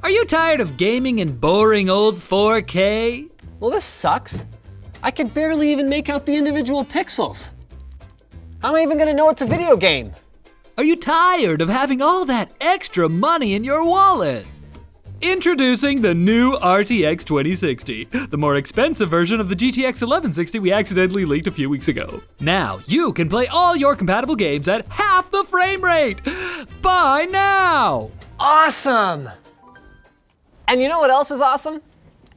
Are you tired of gaming in boring old 4K? Well, this sucks. I can barely even make out the individual pixels. How am I even gonna know it's a video game? Are you tired of having all that extra money in your wallet? Introducing the new RTX 2060, the more expensive version of the GTX 1160 we accidentally leaked a few weeks ago. Now, you can play all your compatible games at half the frame rate. Buy now! Awesome! And you know what else is awesome?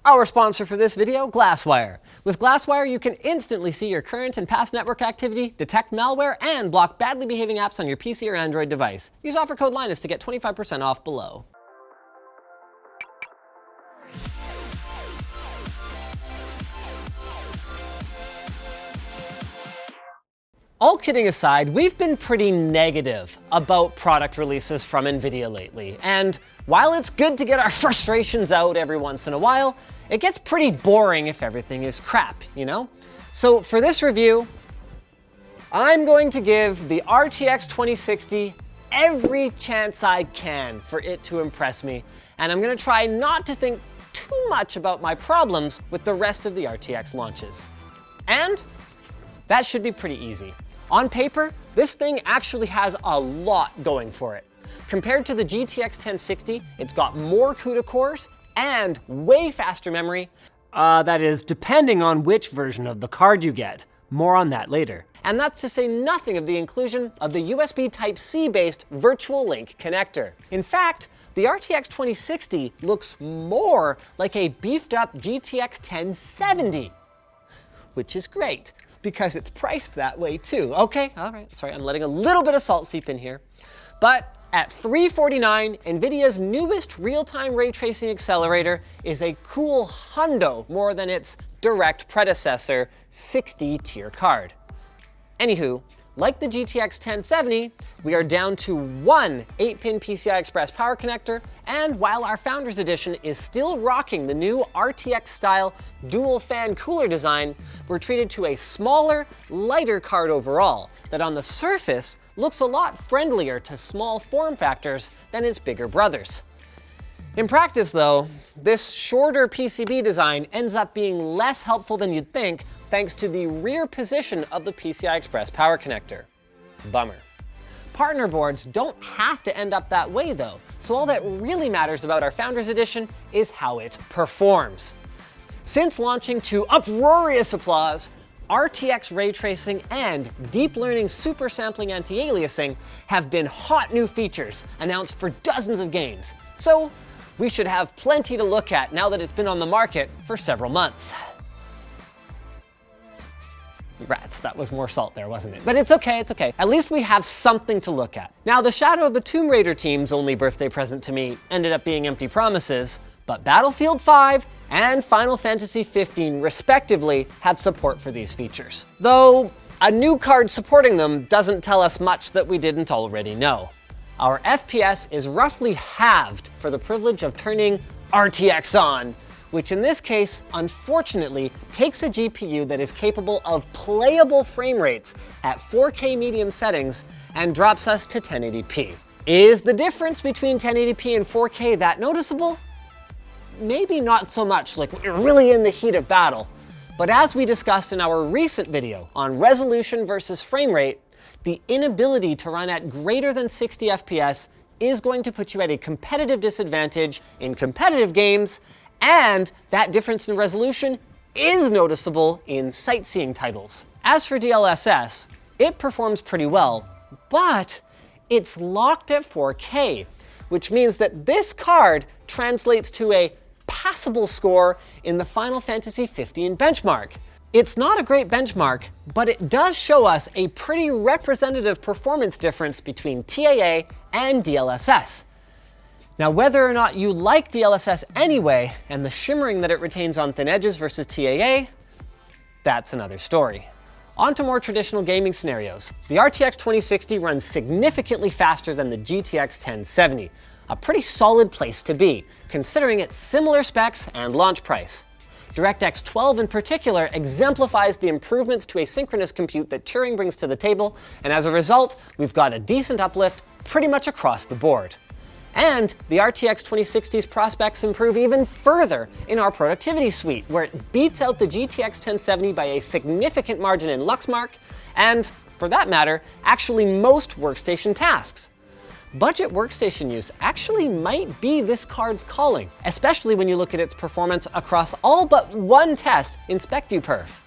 Our sponsor for this video, Glasswire. With Glasswire, you can instantly see your current and past network activity, detect malware, and block badly behaving apps on your PC or Android device. Use offer code Linus to get 25% off below. All kidding aside, we've been pretty negative about product releases from Nvidia lately. And while it's good to get our frustrations out every once in a while, it gets pretty boring if everything is crap, you know? So for this review, I'm going to give the RTX 2060 every chance I can for it to impress me. And I'm gonna try not to think too much about my problems with the rest of the RTX launches. And that should be pretty easy. On paper, this thing actually has a lot going for it. Compared to the GTX 1060, it's got more CUDA cores and way faster memory. That is, depending on which version of the card you get. More on that later. And that's to say nothing of the inclusion of the USB Type-C based Virtual Link connector. In fact, the RTX 2060 looks more like a beefed up GTX 1070, which is great, because it's priced that way too. Okay, all right, sorry, I'm letting a little bit of salt seep in here. But at $349, Nvidia's newest real-time ray tracing accelerator is a cool hundo more than its direct predecessor, 60-tier card. Anywho, like the GTX 1070, we are down to one 8-pin PCI Express power connector, and while our Founders Edition is still rocking the new RTX-style dual fan cooler design, we're treated to a smaller, lighter card overall that on the surface looks a lot friendlier to small form factors than its bigger brothers. In practice though, this shorter PCB design ends up being less helpful than you'd think thanks to the rear position of the PCI Express power connector. Bummer. Partner boards don't have to end up that way though, so all that really matters about our Founders Edition is how it performs. Since launching to uproarious applause, RTX ray tracing and deep learning super sampling anti-aliasing have been hot new features announced for dozens of games. So we should have plenty to look at now that it's been on the market for several months. Rats, that was more salt there, wasn't it? But it's okay, it's okay. At least we have something to look at. Now, the Shadow of the Tomb Raider team's only birthday present to me ended up being empty promises, but Battlefield 5 and Final Fantasy 15, respectively, have support for these features. Though, a new card supporting them doesn't tell us much that we didn't already know. Our FPS is roughly halved for the privilege of turning RTX on, which in this case, unfortunately, takes a GPU that is capable of playable frame rates at 4K medium settings and drops us to 1080p. Is the difference between 1080p and 4K that noticeable? Maybe not so much, like we're really in the heat of battle. But as we discussed in our recent video on resolution versus frame rate, the inability to run at greater than 60 FPS is going to put you at a competitive disadvantage in competitive games, and that difference in resolution is noticeable in sightseeing titles. As for DLSS, it performs pretty well, but it's locked at 4K, which means that this card translates to a passable score in the Final Fantasy 15 benchmark. It's not a great benchmark, but it does show us a pretty representative performance difference between TAA and DLSS. Now, whether or not you like DLSS anyway, and the shimmering that it retains on thin edges versus TAA, that's another story. On to more traditional gaming scenarios. The RTX 2060 runs significantly faster than the GTX 1070, a pretty solid place to be, considering its similar specs and launch price. DirectX 12 in particular exemplifies the improvements to asynchronous compute that Turing brings to the table, and as a result, we've got a decent uplift pretty much across the board. And the RTX 2060's prospects improve even further in our productivity suite, where it beats out the GTX 1070 by a significant margin in Luxmark, and, for that matter, actually most workstation tasks. Budget workstation use actually might be this card's calling, especially when you look at its performance across all but one test in SpecViewPerf.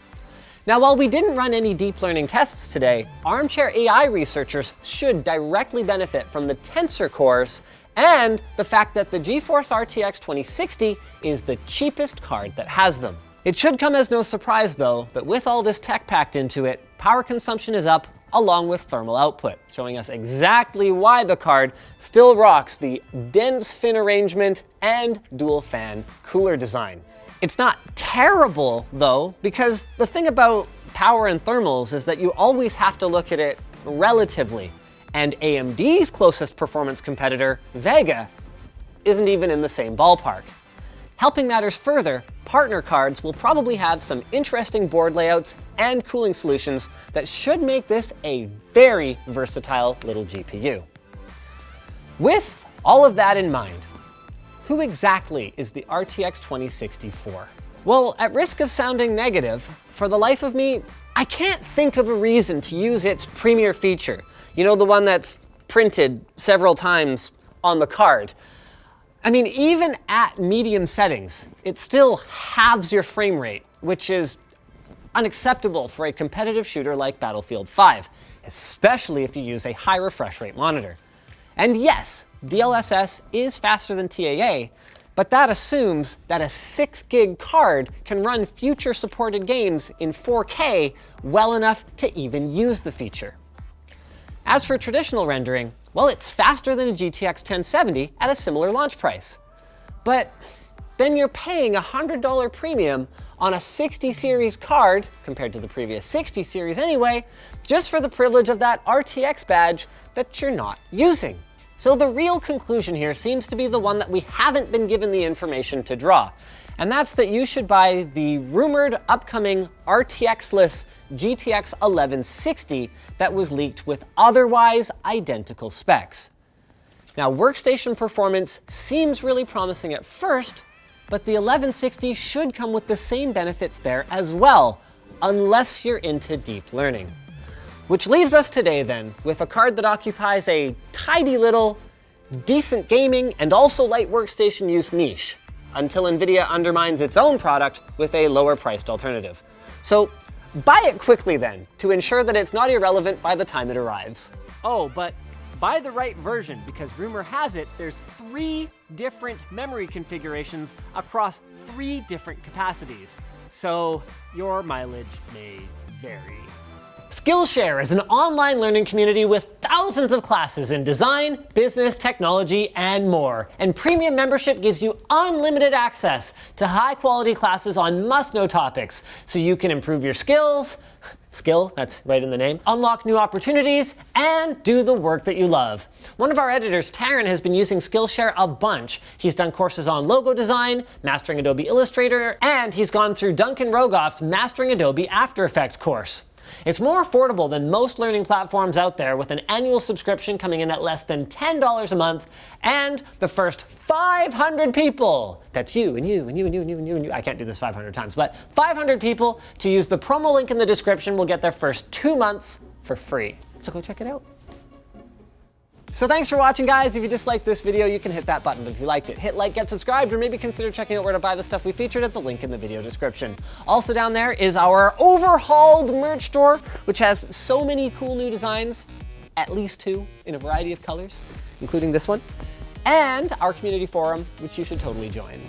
Now, while we didn't run any deep learning tests today, armchair AI researchers should directly benefit from the tensor cores and the fact that the GeForce RTX 2060 is the cheapest card that has them. It should come as no surprise, though, that with all this tech packed into it, power consumption is up along with thermal output, showing us exactly why the card still rocks the dense fin arrangement and dual fan cooler design. It's not terrible, though, because the thing about power and thermals is that you always have to look at it relatively, and AMD's closest performance competitor, Vega, isn't even in the same ballpark. Helping matters further, partner cards will probably have some interesting board layouts and cooling solutions that should make this a very versatile little GPU. With all of that in mind, who exactly is the RTX 2060 for? Well, at risk of sounding negative, for the life of me, I can't think of a reason to use its premier feature. You know, the one that's printed several times on the card. I mean, even at medium settings, it still halves your frame rate, which is unacceptable for a competitive shooter like Battlefield 5, especially if you use a high refresh rate monitor. And yes, DLSS is faster than TAA, but that assumes that a 6 gig card can run future supported games in 4K well enough to even use the feature. As for traditional rendering, well, it's faster than a GTX 1070 at a similar launch price. But then you're paying a $100 premium on a 60 series card, compared to the previous 60 series anyway, just for the privilege of that RTX badge that you're not using. So the real conclusion here seems to be the one that we haven't been given the information to draw, and that's that you should buy the rumored upcoming RTX-less GTX 1160 that was leaked with otherwise identical specs. Now, workstation performance seems really promising at first, but the 1160 should come with the same benefits there as well, unless you're into deep learning. Which leaves us today then with a card that occupies a tidy little, decent gaming and also light workstation use niche, until Nvidia undermines its own product with a lower priced alternative. So buy it quickly then, to ensure that it's not irrelevant by the time it arrives. Oh, but buy the right version, because rumor has it there's 3 different memory configurations across 3 different capacities. So your mileage may vary. Skillshare is an online learning community with thousands of classes in design, business, technology, and more. And premium membership gives you unlimited access to high-quality classes on must-know topics, so you can improve your skills, that's right in the name, unlock new opportunities, and do the work that you love. One of our editors, Taryn, has been using Skillshare a bunch. He's done courses on logo design, mastering Adobe Illustrator, and he's gone through Duncan Rogoff's Mastering Adobe After Effects course. It's more affordable than most learning platforms out there, with an annual subscription coming in at less than $10 a month, and the first 500 people, that's you and you and you and you and you and you and you, I can't do this 500 times, but 500 people to use the promo link in the description will get their first 2 months for free. So go check it out. So thanks for watching, guys. If you disliked this video, you can hit that button, but if you liked it, hit like, get subscribed, or maybe consider checking out where to buy the stuff we featured at the link in the video description. Also down there is our overhauled merch store, which has so many cool new designs, at least 2 in a variety of colors, including this one, and our community forum, which you should totally join.